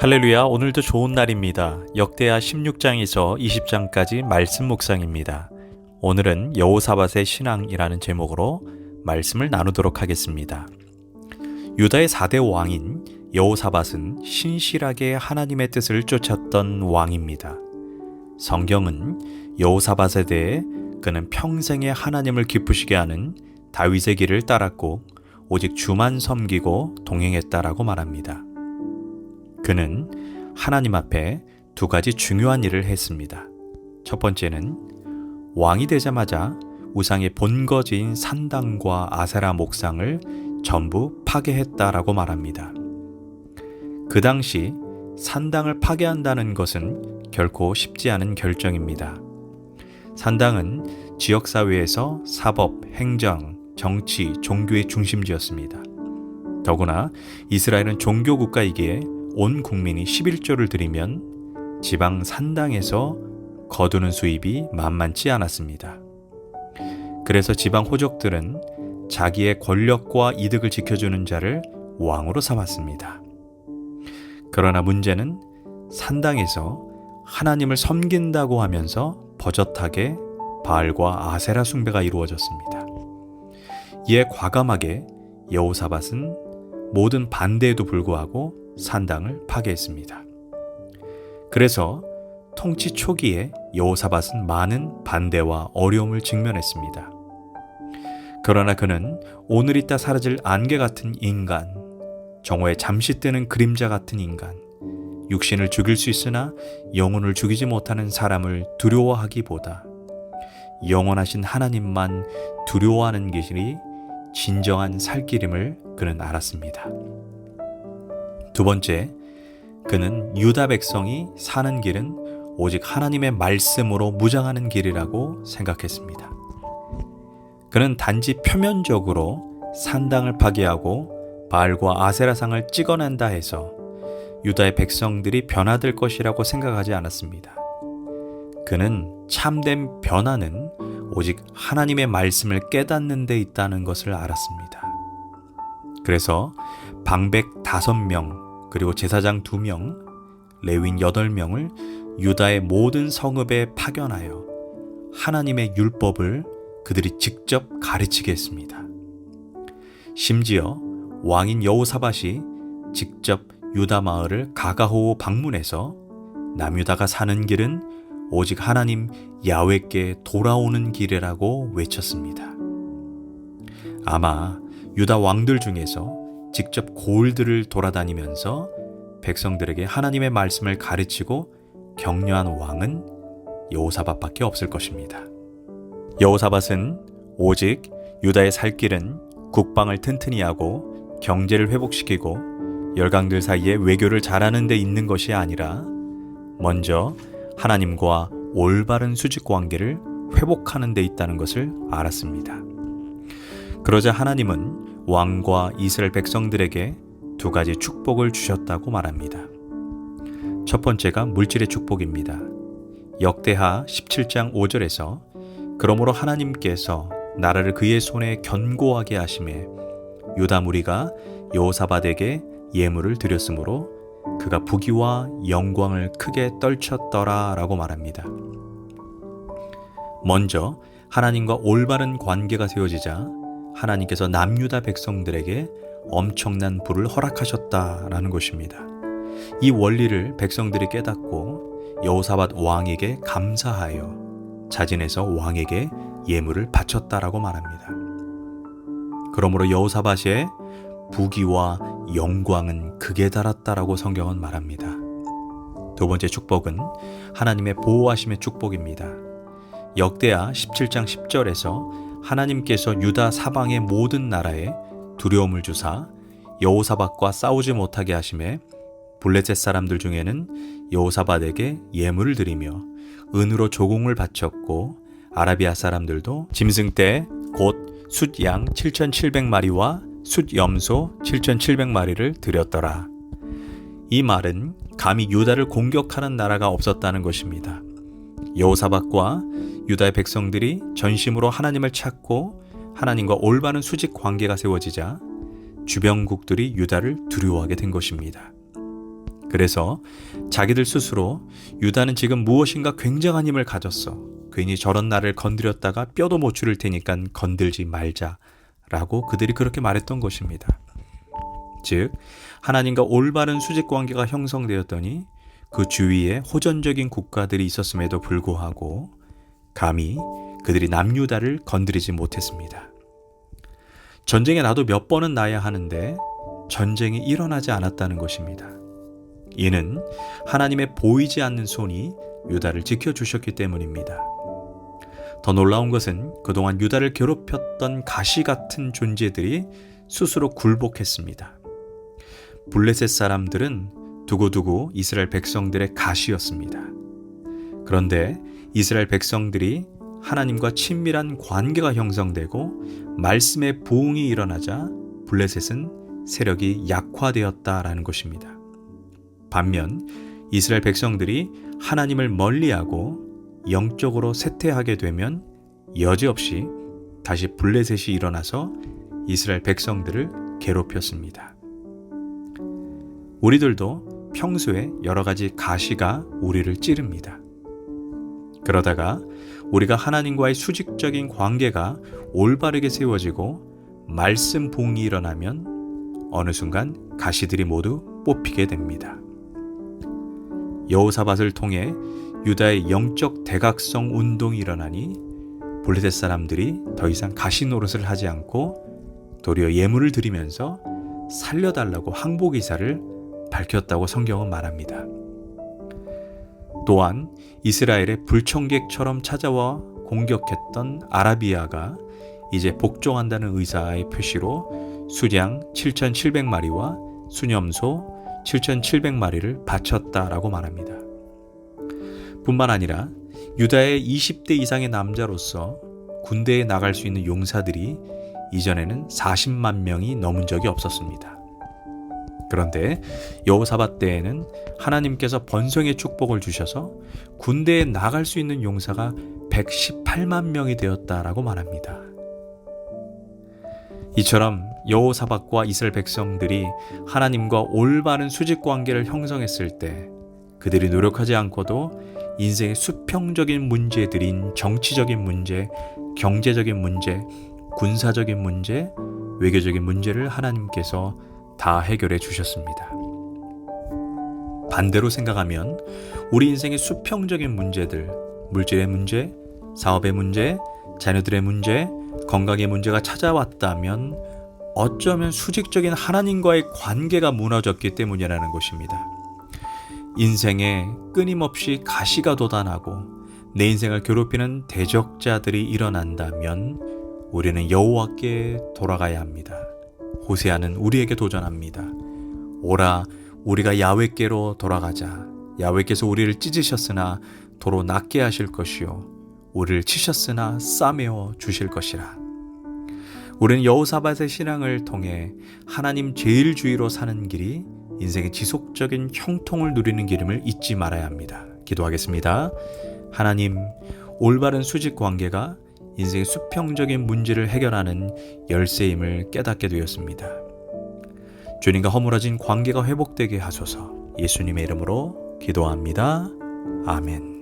할렐루야, 오늘도 좋은 날입니다. 역대하 16장에서 20장까지 말씀 묵상입니다. 오늘은 여호사밧의 신앙이라는 제목으로 말씀을 나누도록 하겠습니다. 유다의 4대 왕인 여호사밧은 신실하게 하나님의 뜻을 쫓았던 왕입니다. 성경은 여호사밧에 대해 그는 평생에 하나님을 기쁘시게 하는 다윗의 길을 따랐고 오직 주만 섬기고 동행했다라고 말합니다. 그는 하나님 앞에 두 가지 중요한 일을 했습니다. 첫 번째는 왕이 되자마자 우상의 본거지인 산당과 아세라 목상을 전부 파괴했다라고 말합니다. 그 당시 산당을 파괴한다는 것은 결코 쉽지 않은 결정입니다. 산당은 지역사회에서 사법, 행정, 정치, 종교의 중심지였습니다. 더구나 이스라엘은 종교국가이기에 온 국민이 11조를 드리면 지방 산당에서 거두는 수입이 만만치 않았습니다. 그래서 지방 호족들은 자기의 권력과 이득을 지켜주는 자를 왕으로 삼았습니다. 그러나 문제는 산당에서 하나님을 섬긴다고 하면서 버젓하게 바알과 아세라 숭배가 이루어졌습니다. 이에 과감하게 여호사밧은 모든 반대에도 불구하고 산당을 파괴했습니다. 그래서 통치 초기에 여호사밧은 많은 반대와 어려움을 직면했습니다. 그러나 그는 오늘 있다 사라질 안개 같은 인간, 정오에 잠시 뜨는 그림자 같은 인간, 육신을 죽일 수 있으나 영혼을 죽이지 못하는 사람을 두려워하기보다 영원하신 하나님만 두려워하는 것이 진정한 살 길임을 그는 알았습니다. 두 번째, 그는 유다 백성이 사는 길은 오직 하나님의 말씀으로 무장하는 길이라고 생각했습니다. 그는 단지 표면적으로 산당을 파괴하고 바알과 아세라상을 찍어낸다 해서 유다의 백성들이 변화될 것이라고 생각하지 않았습니다. 그는 참된 변화는 오직 하나님의 말씀을 깨닫는 데 있다는 것을 알았습니다. 그래서 방백 5명, 그리고 제사장 2명, 레위인 8명을 유다의 모든 성읍에 파견하여 하나님의 율법을 그들이 직접 가르치게 했습니다. 심지어 왕인 여호사밧이 직접 유다 마을을 가가호 방문해서 남유다가 사는 길은 오직 하나님 야훼께 돌아오는 길이라고 외쳤습니다. 아마 유다 왕들 중에서 직접 고을들을 돌아다니면서 백성들에게 하나님의 말씀을 가르치고 격려한 왕은 여호사밧밖에 없을 것입니다. 여호사밧은 오직 유다의 살 길은 국방을 튼튼히 하고 경제를 회복시키고 열강들 사이에 외교를 잘하는 데 있는 것이 아니라 먼저 하나님과 올바른 수직 관계를 회복하는 데 있다는 것을 알았습니다. 그러자 하나님은 왕과 이스라엘 백성들에게 두 가지 축복을 주셨다고 말합니다. 첫 번째가 물질의 축복입니다. 역대하 17장 5절에서 그러므로 하나님께서 나라를 그의 손에 견고하게 하심에 유다 무리가 여호사밧에게 예물을 드렸으므로 그가 부귀와 영광을 크게 떨쳤더라 라고 말합니다. 먼저 하나님과 올바른 관계가 세워지자 하나님께서 남유다 백성들에게 엄청난 부를 허락하셨다라는 것입니다. 이 원리를 백성들이 깨닫고 여호사밧 왕에게 감사하여 자진해서 왕에게 예물을 바쳤다라고 말합니다. 그러므로 여호사밧의 부귀와 영광은 극에 달았다라고 성경은 말합니다. 두 번째 축복은 하나님의 보호하심의 축복입니다. 역대하 17장 10절에서 하나님께서 유다 사방의 모든 나라에 두려움을 주사 여호사밧과 싸우지 못하게 하심에 블레셋 사람들 중에는 여호사밧에게 예물을 드리며 은으로 조공을 바쳤고 아라비아 사람들도 짐승떼 곧 숫양 7,700마리와 숫염소 7,700마리를 드렸더라. 이 말은 감히 유다를 공격하는 나라가 없었다는 것입니다. 여호사밧과 유다의 백성들이 전심으로 하나님을 찾고 하나님과 올바른 수직 관계가 세워지자 주변국들이 유다를 두려워하게 된 것입니다. 그래서 자기들 스스로 유다는 지금 무엇인가 굉장한 힘을 가졌어. 괜히 저런 나를 건드렸다가 뼈도 못 추릴 테니까 건들지 말자라고 그들이 그렇게 말했던 것입니다. 즉 하나님과 올바른 수직관계가 형성되었더니 그 주위에 호전적인 국가들이 있었음에도 불구하고 감히 그들이 남유다를 건드리지 못했습니다. 전쟁에 나도 몇 번은 나야 하는데 전쟁이 일어나지 않았다는 것입니다. 이는 하나님의 보이지 않는 손이 유다를 지켜주셨기 때문입니다. 더 놀라운 것은 그동안 유다를 괴롭혔던 가시 같은 존재들이 스스로 굴복했습니다. 블레셋 사람들은 두고두고 이스라엘 백성들의 가시였습니다. 그런데 이스라엘 백성들이 하나님과 친밀한 관계가 형성되고 말씀의 부흥이 일어나자 블레셋은 세력이 약화되었다라는 것입니다. 반면 이스라엘 백성들이 하나님을 멀리하고 영적으로 쇠퇴하게 되면 여지없이 다시 블레셋이 일어나서 이스라엘 백성들을 괴롭혔습니다. 우리들도 평소에 여러 가지 가시가 우리를 찌릅니다. 그러다가 우리가 하나님과의 수직적인 관계가 올바르게 세워지고 말씀 부흥이 일어나면 어느 순간 가시들이 모두 뽑히게 됩니다. 여호사밧을 통해 유다의 영적 대각성 운동이 일어나니 블레셋 사람들이 더 이상 가시 노릇을 하지 않고 도리어 예물을 드리면서 살려달라고 항복 의사를 밝혔다고 성경은 말합니다. 또한 이스라엘의 불청객처럼 찾아와 공격했던 아라비아가 이제 복종한다는 의사의 표시로 수량 7,700마리와 수념소 7,700마리를 바쳤다라고 말합니다. 뿐만 아니라 유다의 20대 이상의 남자로서 군대에 나갈 수 있는 용사들이 이전에는 40만 명이 넘은 적이 없었습니다. 그런데 여호사밧 때에는 하나님께서 번성의 축복을 주셔서 군대에 나갈 수 있는 용사가 118만 명이 되었다라고 말합니다. 이처럼 여호사밧과 이스라엘 백성들이 하나님과 올바른 수직 관계를 형성했을 때 그들이 노력하지 않고도 인생의 수평적인 문제들인 정치적인 문제, 경제적인 문제, 군사적인 문제, 외교적인 문제를 하나님께서 다 해결해 주셨습니다. 반대로 생각하면 우리 인생의 수평적인 문제들, 물질의 문제, 사업의 문제, 자녀들의 문제, 건강의 문제가 찾아왔다면 어쩌면 수직적인 하나님과의 관계가 무너졌기 때문이라는 것입니다. 인생에 끊임없이 가시가 돋아나고 내 인생을 괴롭히는 대적자들이 일어난다면 우리는 여호와께 돌아가야 합니다. 호세아는 우리에게 도전합니다. 오라, 우리가 야훼께로 돌아가자. 야훼께서 우리를 찢으셨으나 도로 낫게 하실 것이요 우리를 치셨으나 싸매어 주실 것이라. 우리는 여호사밧의 신앙을 통해 하나님 제일주의로 사는 길이 인생의 지속적인 형통을 누리는 길임을 잊지 말아야 합니다. 기도하겠습니다. 하나님, 올바른 수직 관계가 인생의 수평적인 문제를 해결하는 열쇠임을 깨닫게 되었습니다. 주님과 허물어진 관계가 회복되게 하소서. 예수님의 이름으로 기도합니다. 아멘.